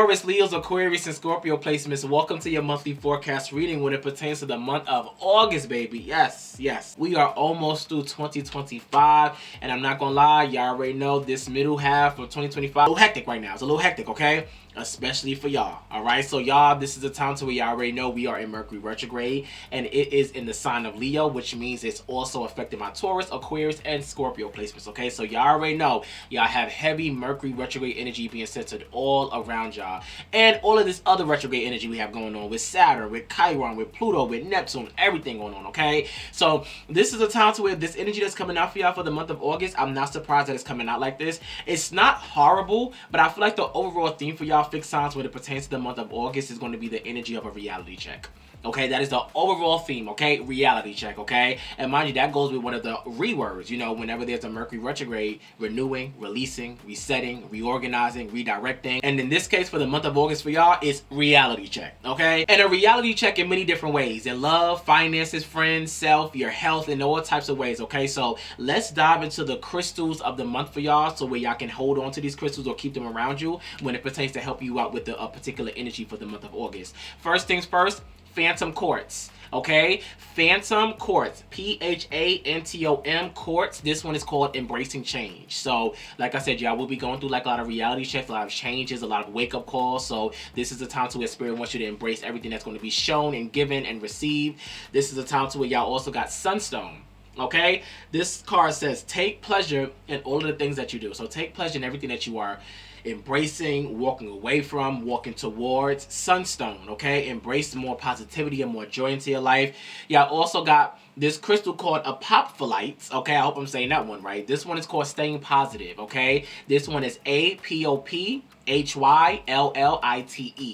Taurus, Leos, Aquarius, and Scorpio placements, welcome to your monthly forecast reading when it pertains to the month of August, baby. Yes, yes. We are almost through 2025, and I'm not gonna lie, y'all already know this middle half of 2025 a little hectic right now. It's a little hectic, okay? Especially for y'all, all right? So y'all, this is the time to where y'all already know we are in Mercury retrograde, and it is in the sign of Leo, which means it's also affecting my Taurus, Aquarius, and Scorpio placements, okay? So y'all already know y'all have heavy Mercury retrograde energy being centered all around y'all, and all of this other retrograde energy we have going on with Saturn, with Chiron, with Pluto, with Neptune, everything going on, okay? So this is a time to where this energy that's coming out for y'all for the month of August, I'm not surprised that it's coming out like this. It's not horrible, but I feel like the overall theme for y'all fixed signs when it pertains to the month of August is going to be the energy of a reality check. Okay, that is the overall theme, okay? Reality check, okay? And mind you, that goes with one of the rewords, you know, whenever there's a Mercury retrograde, renewing, releasing, resetting, reorganizing, redirecting. And in this case, for the month of August for y'all, it's reality check, okay? And a reality check in many different ways, in love, finances, friends, self, your health, and all types of ways, okay? So let's dive into the crystals of the month for y'all, so where y'all can hold on to these crystals or keep them around you when it pertains to help you out with the particular energy for the month of August. First things first, Phantom Quartz, okay? Phantom Quartz, Phantom Quartz. This one is called Embracing Change. So, like I said, y'all, we'll be going through like a lot of reality checks, a lot of changes, a lot of wake-up calls. So, this is the time to where Spirit wants you to embrace everything that's going to be shown and given and received. This is the time to where y'all also got Sunstone. Okay, this card says take pleasure in all of the things that you do. So take pleasure in everything that you are embracing, walking away from, walking towards. Sunstone, okay? Embrace more positivity and more joy into your life. Y'all also got this crystal called Apophyllite, okay? I hope I'm saying that one right. This one is called Staying Positive, okay? This one is Apophyllite,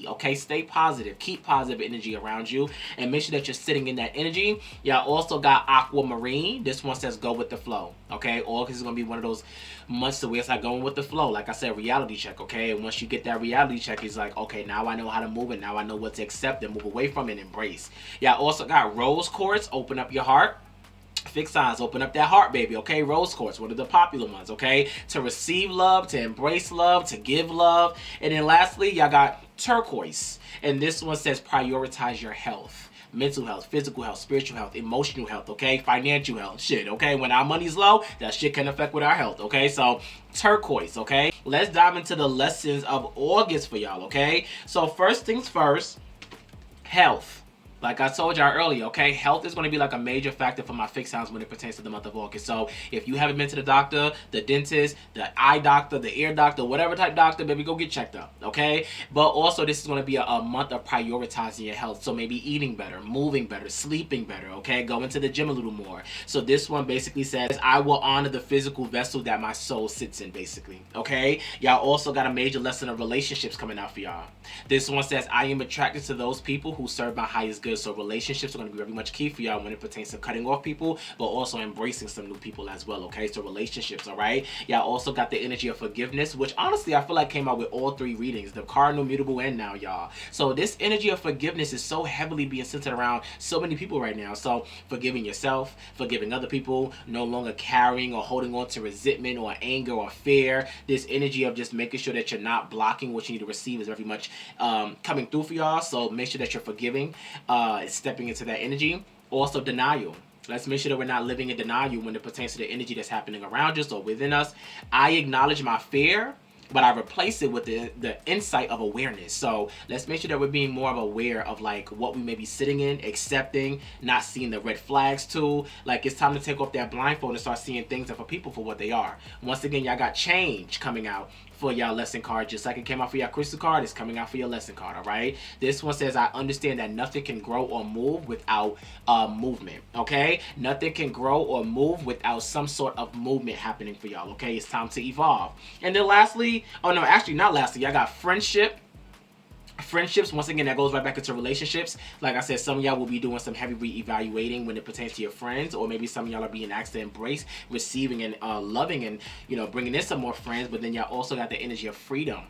okay? Stay positive. Keep positive energy around you and make sure that you're sitting in that energy. Y'all also got Aquamarine. This one says go with the flow, okay? August is going to be one of those months to where it's like going with the flow. Like I said, reality check, okay? And once you get that reality check, it's like, okay, now I know how to move it. Now I know what to accept and move away from and embrace. Y'all also got Rose Quartz. Open up your heart. Fixed signs, open up that heart, baby, okay? Rose quartz, one of the popular ones, okay? To receive love, to embrace love, to give love. And then lastly, y'all got turquoise. And this one says prioritize your health. Mental health, physical health, spiritual health, emotional health, okay? Financial health, shit, okay? When our money's low, that shit can affect with our health, okay? So, turquoise, okay? Let's dive into the lessons of August for y'all, okay? So, first things first, health. Like I told y'all earlier, okay, health is going to be like a major factor for my fixed signs when it pertains to the month of August. So if you haven't been to the doctor, the dentist, the eye doctor, the ear doctor, whatever type doctor, baby, go get checked up, okay? But also this is going to be a month of prioritizing your health. So maybe eating better, moving better, sleeping better, okay? Going to the gym a little more. So this one basically says, I will honor the physical vessel that my soul sits in, basically, okay? Y'all also got a major lesson of relationships coming out for y'all. This one says, I am attracted to those people who serve my highest good. So relationships are going to be very much key for y'all when it pertains to cutting off people, but also embracing some new people as well, okay? So relationships, all right? Y'all also got the energy of forgiveness, which honestly I feel like came out with all three readings, the cardinal, mutable, and now, y'all. So this energy of forgiveness is so heavily being centered around so many people right now. So forgiving yourself, forgiving other people, no longer carrying or holding on to resentment or anger or fear. This energy of just making sure that you're not blocking what you need to receive is very much coming through for y'all. So make sure that you're forgiving, stepping into that energy. Also denial. Let's make sure that we're not living in denial when it pertains to the energy that's happening around us or within us. I acknowledge my fear, but I replace it with the insight of awareness. So let's make sure that we're being more of aware of like what we may be sitting in, accepting, not seeing the red flags too. Like it's time to take off that blindfold and start seeing things and for people for what they are. Once again, y'all got change coming out for y'all lesson card. Just like it came out for y'all crystal card, it's coming out for your lesson card, all right? This one says, I understand that nothing can grow or move without movement, okay? Nothing can grow or move without some sort of movement happening for y'all, okay? It's time to evolve. And then lastly, oh no, actually not lastly, I got friendship. Friendships, once again, that goes right back into relationships. Like I said, some of y'all will be doing some heavy re-evaluating when it pertains to your friends, or maybe some of y'all are being asked to embrace, receiving, and loving, and, you know, bringing in some more friends. But then y'all also got the energy of freedom.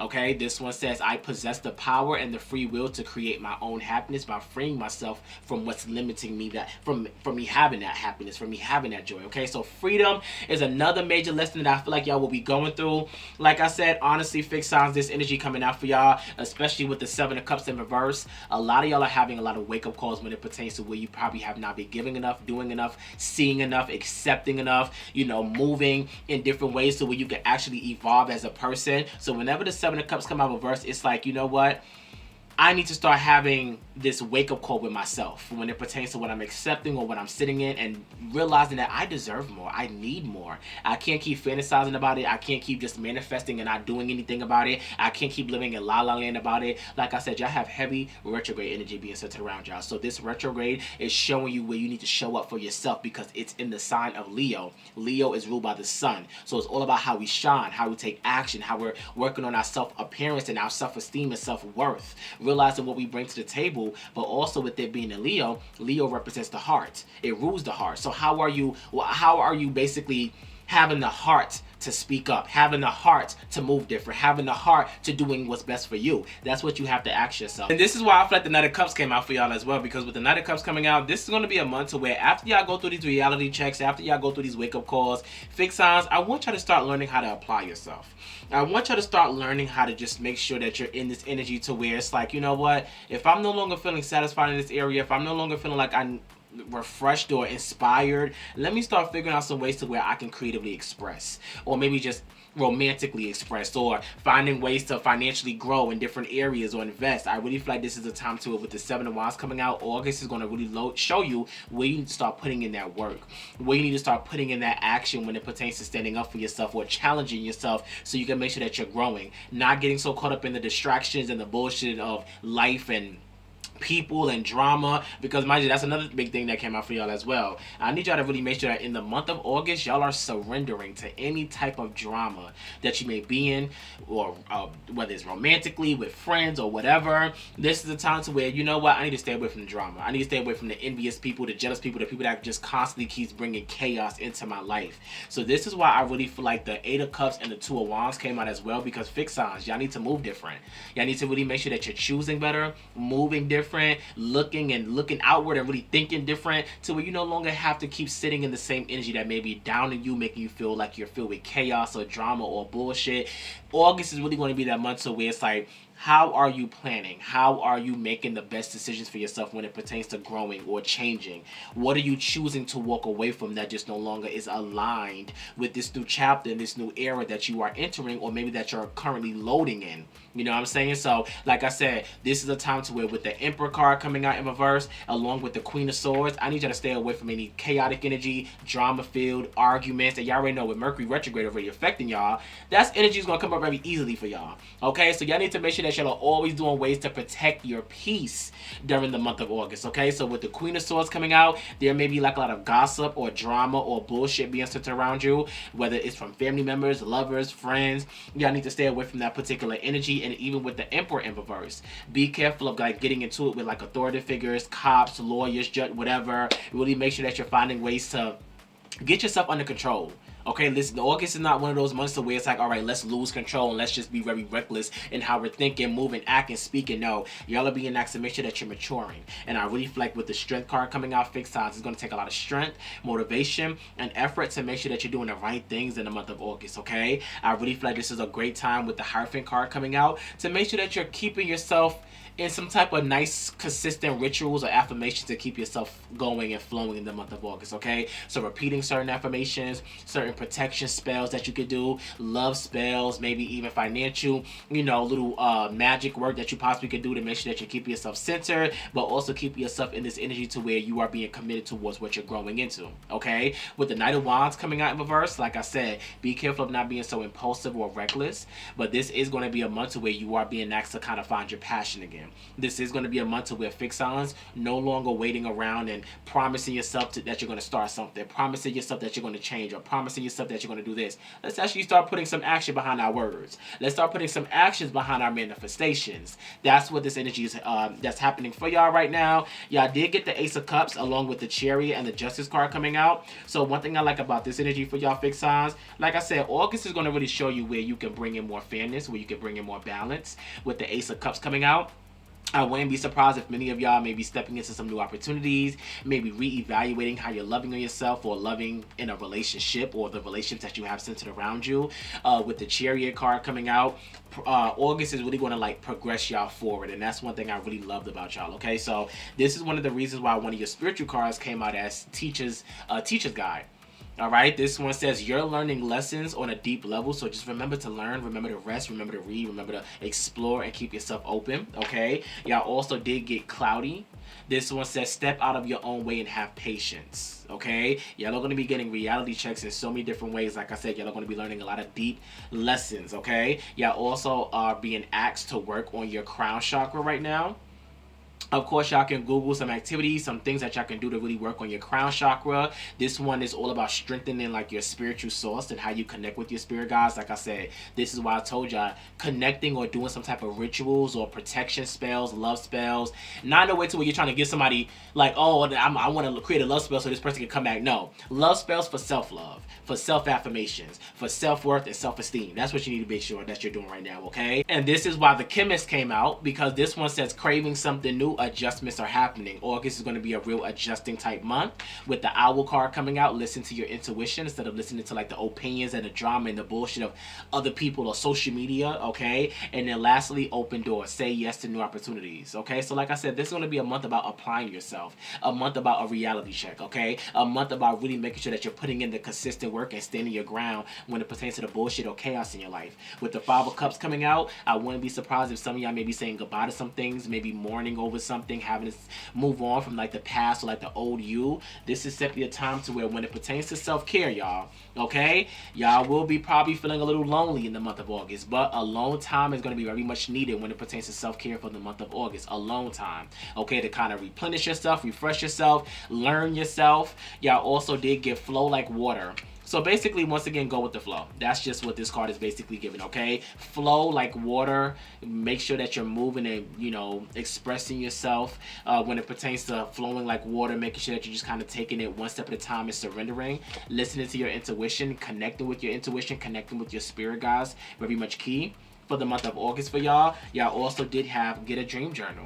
Okay, this one says, I possess the power and the free will to create my own happiness by freeing myself from what's limiting me, that from me having that happiness, from me having that joy. Okay, so freedom is another major lesson that I feel like y'all will be going through. Like I said, honestly, fixed signs, this energy coming out for y'all, especially with the Seven of Cups in reverse. A lot of y'all are having a lot of wake-up calls when it pertains to where you probably have not been giving enough, doing enough, seeing enough, accepting enough, you know, moving in different ways to where you can actually evolve as a person. So whenever the Seven of Cups come out reverse, it's like, you know what? I need to start having this wake-up call with myself when it pertains to what I'm accepting or what I'm sitting in, and realizing that I deserve more. I need more. I can't keep fantasizing about it. I can't keep just manifesting and not doing anything about it. I can't keep living in la la land about it. Like I said, y'all have heavy retrograde energy being centered around y'all. So this retrograde is showing you where you need to show up for yourself, because it's in the sign of Leo. Leo is ruled by the sun. So it's all about how we shine, how we take action, how we're working on our self-appearance and our self-esteem and self-worth. Realizing what we bring to the table, but also with it being a Leo, Leo represents the heart. It rules the heart. So how are you basically having the heart to speak up, having the heart to move different, having the heart to doing what's best for you? That's what you have to ask yourself. And this is why I feel like the Knight of Cups came out for y'all as well, because with the Knight of Cups coming out, this is going to be a month to where after y'all go through these reality checks, after y'all go through these wake-up calls, fixed signs, I want y'all to start learning how to apply yourself. I want y'all to start learning how to just make sure that you're in this energy to where it's like, you know what, if I'm no longer feeling satisfied in this area, if I'm no longer feeling like I'm refreshed or inspired, let me start figuring out some ways to where I can creatively express, or maybe just romantically express, or finding ways to financially grow in different areas or invest. I really feel like this is a time to, with the Seven of Wands coming out, August is going to really show you where you need to start putting in that work, where you need to start putting in that action when it pertains to standing up for yourself or challenging yourself, so you can make sure that you're growing, not getting so caught up in the distractions and the bullshit of life and people and drama, because mind you, that's another big thing that came out for y'all as well. I need y'all to really make sure that in the month of August, y'all are surrendering to any type of drama that you may be in, or whether it's romantically, with friends, or whatever. This is a time to where, you know what, I need to stay away from the drama. I need to stay away from the envious people, the jealous people, the people that just constantly keeps bringing chaos into my life. So this is why I really feel like the Eight of Cups and the Two of Wands came out as well, because fixed signs, y'all need to move different. Y'all need to really make sure that you're choosing better, moving different, looking outward and really thinking different, to where you no longer have to keep sitting in the same energy that may be downing you, making you feel like you're filled with chaos or drama or bullshit. August is really going to be that month so where it's like, how are you planning? How are you making the best decisions for yourself when it pertains to growing or changing? What are you choosing to walk away from that just no longer is aligned with this new chapter and this new era that you are entering, or maybe that you're currently loading in? You know what I'm saying? So, like I said, this is a time to where, with the Emperor card coming out in reverse, along with the Queen of Swords, I need y'all to stay away from any chaotic energy, drama-filled arguments. And y'all already know with Mercury retrograde already affecting y'all, that's energy is going to come up very easily for y'all. Okay? So y'all need to make sure that y'all are always doing ways to protect your peace during the month of August. Okay? So with the Queen of Swords coming out, there may be like a lot of gossip or drama or bullshit being centered around you, whether it's from family members, lovers, friends. Y'all need to stay away from that particular energy. And even with the Emperor in reverse, be careful of like getting into it with like authority figures, cops, lawyers, judge, whatever. Really make sure that you're finding ways to get yourself under control. Okay, listen, August is not one of those months where it's like, all right, let's lose control and let's just be very reckless in how we're thinking, moving, acting, speaking. No, y'all are being asked to make sure that you're maturing. And I really feel like with the Strength card coming out, fixed signs, it's going to take a lot of strength, motivation, and effort to make sure that you're doing the right things in the month of August, okay? I really feel like this is a great time with the Hierophant card coming out to make sure that you're keeping yourself in some type of nice, consistent rituals or affirmations to keep yourself going and flowing in the month of August, okay? So repeating certain affirmations, certain protection spells that you could do, love spells, maybe even financial, you know, little magic work that you possibly could do to make sure that you keep yourself centered, but also keep yourself in this energy to where you are being committed towards what you're growing into, okay? With the Knight of Wands coming out in reverse, like I said, be careful of not being so impulsive or reckless, but this is going to be a month where you are being asked to kind of find your passion again. This is going to be a month to where fixed signs no longer waiting around and promising yourself that you're going to start something, promising yourself that you're going to change, or promising yourself that you're going to do this. Let's actually start putting some action behind our words. Let's start putting some actions behind our manifestations. That's what this energy is that's happening for y'all right now. Y'all did get the Ace of Cups along with the Chariot and the Justice card coming out. So one thing I like about this energy for y'all fixed signs, like I said, August is going to really show you where you can bring in more fairness, where you can bring in more balance with the Ace of Cups coming out. I wouldn't be surprised if many of y'all may be stepping into some new opportunities, maybe reevaluating how you're loving on yourself or loving in a relationship or the relationships that you have centered around you. With the Chariot card coming out, August is really going to like progress y'all forward, and that's one thing I really loved about y'all. Okay, so this is one of the reasons why one of your spiritual cards came out as teacher's guide. All right, this one says you're learning lessons on a deep level, so just remember to learn, remember to rest, remember to read, remember to explore and keep yourself open. Okay, y'all also did get cloudy. This one says step out of your own way and have patience. Okay, y'all are going to be getting reality checks in so many different ways. Like I said, y'all are going to be learning a lot of deep lessons. Okay, y'all also are being asked to work on your crown chakra right now. Of course, y'all can Google some activities, some things that y'all can do to really work on your crown chakra. This one is all about strengthening like your spiritual source and how you connect with your spirit guides. Like I said, this is why I told y'all connecting or doing some type of rituals or protection spells, love spells. Not in a way to where you're trying to get somebody like, oh, I want to create a love spell so this person can come back. No, love spells for self-love, for self-affirmations, for self-worth and self-esteem. That's what you need to make sure that you're doing right now, okay? And this is why the Chemist came out, because this one says craving something new, adjustments are happening. August is going to be a real adjusting type month with the Owl card coming out. Listen to your intuition instead of listening to like the opinions and the drama and the bullshit of other people or social media, okay? And then lastly, open doors. Say yes to new opportunities, okay? So like I said, this is going to be a month about applying yourself, a month about a reality check, okay? A month about really making sure that you're putting in the consistent work and standing your ground when it pertains to the bullshit or chaos in your life. With the Five of Cups coming out, I wouldn't be surprised if some of y'all may be saying goodbye to some things, maybe mourning over something, having to move on from like the past or like the old you. This is simply a time to where when it pertains to self-care, y'all, okay, y'all will be probably feeling a little lonely in the month of August, but alone time is going to be very much needed when it pertains to self-care for the month of August. Alone time, okay, to kind of replenish yourself, refresh yourself, learn yourself. Y'all also did get flow like water. So basically, once again, go with the flow. That's just what this card is basically giving, okay? Flow like water. Make sure that you're moving and, you know, expressing yourself when it pertains to flowing like water, making sure that you're just kind of taking it one step at a time and surrendering, listening to your intuition, connecting with your intuition, connecting with your spirit guides. Very much key for the month of August for y'all. Y'all also did get a dream journal.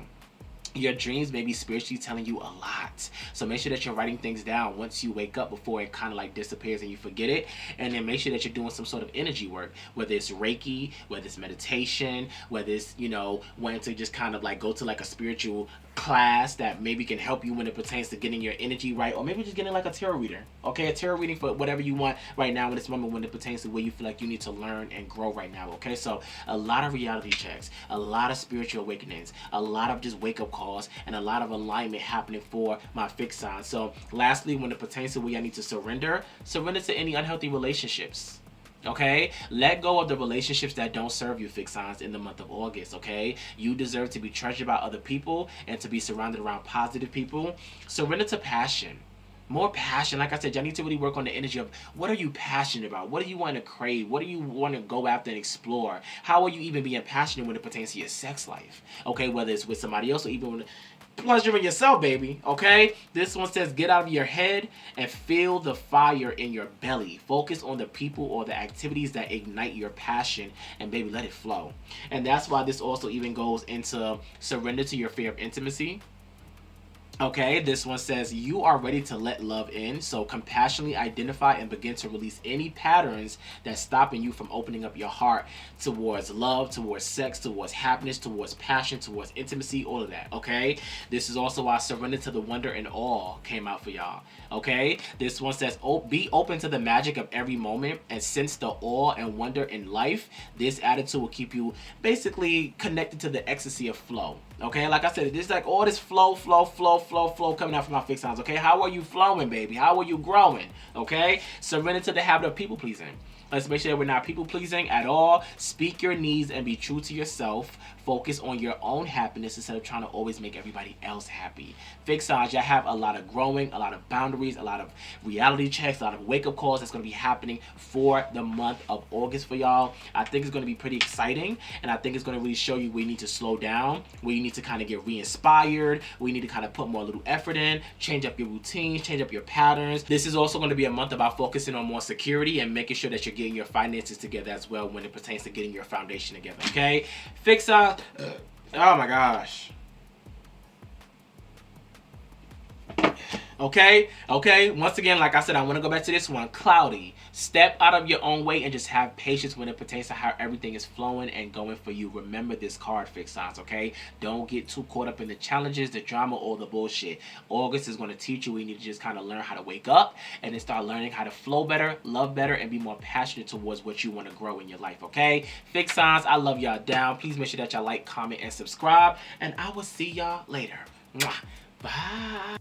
Your dreams may be spiritually telling you a lot. So make sure that you're writing things down once you wake up before it kind of like disappears and you forget it. And then make sure that you're doing some sort of energy work, whether it's Reiki, whether it's meditation, whether it's, you know, wanting to just kind of like go to like a spiritual class that maybe can help you when it pertains to getting your energy right, or maybe just getting like a tarot reader, okay? A tarot reading for whatever you want right now in this moment when it pertains to where you feel like you need to learn and grow right now, okay? So a lot of reality checks, a lot of spiritual awakenings, a lot of just wake-up calls, and a lot of alignment happening for my fixed sign. So lastly, when it pertains to where I need to surrender to any unhealthy relationships. Okay, let go of the relationships that don't serve you, fixed signs, in the month of August. Okay, you deserve to be treasured by other people and to be surrounded around positive people. Surrender to passion. More passion. Like I said, y'all need to really work on the energy of what are you passionate about? What do you want to crave? What do you want to go after and explore? How are you even being passionate when it pertains to your sex life? Okay, whether it's with somebody else or even when pleasuring yourself, baby, okay? This one says get out of your head and feel the fire in your belly. Focus on the people or the activities that ignite your passion and, baby, let it flow. And that's why this also even goes into surrender to your fear of intimacy. Okay, this one says you are ready to let love in, so compassionately identify and begin to release any patterns that's stopping you from opening up your heart towards love, towards sex, towards happiness, towards passion, towards intimacy, all of that, okay? This is also why surrender to the wonder and awe came out for y'all, okay? This one says be open to the magic of every moment and sense the awe and wonder in life. This attitude will keep you basically connected to the ecstasy of flow. Okay, like I said, this is like all this flow coming out from my fixed signs. Okay, how are you flowing, baby? How are you growing? Okay, surrender to the habit of people pleasing. Let's make sure that we're not people pleasing at all. Speak your needs and be true to yourself. Focus on your own happiness instead of trying to always make everybody else happy. Fixed signs, y'all have a lot of growing, a lot of boundaries, a lot of reality checks, a lot of wake-up calls that's going to be happening for the month of August for y'all. I think it's going to be pretty exciting, and I think it's going to really show you where you need to slow down, where you need to kind of get re-inspired, where you need to kind of put more little effort in, change up your routines, change up your patterns. This is also going to be a month about focusing on more security and making sure that you're getting your finances together as well when it pertains to getting your foundation together, okay? Fixed signs. Oh my gosh. Okay, once again, like I said, I want to go back to this one. Cloudy. Step out of your own way and just have patience when it pertains to how everything is flowing and going for you. Remember this card, fixed signs, okay? Don't get too caught up in the challenges, the drama, or the bullshit. August is going to teach you we need to just kind of learn how to wake up and then start learning how to flow better, love better, and be more passionate towards what you want to grow in your life, okay? Fixed signs, I love y'all down. Please make sure that y'all like, comment, and subscribe, and I will see y'all later. Mwah. Bye.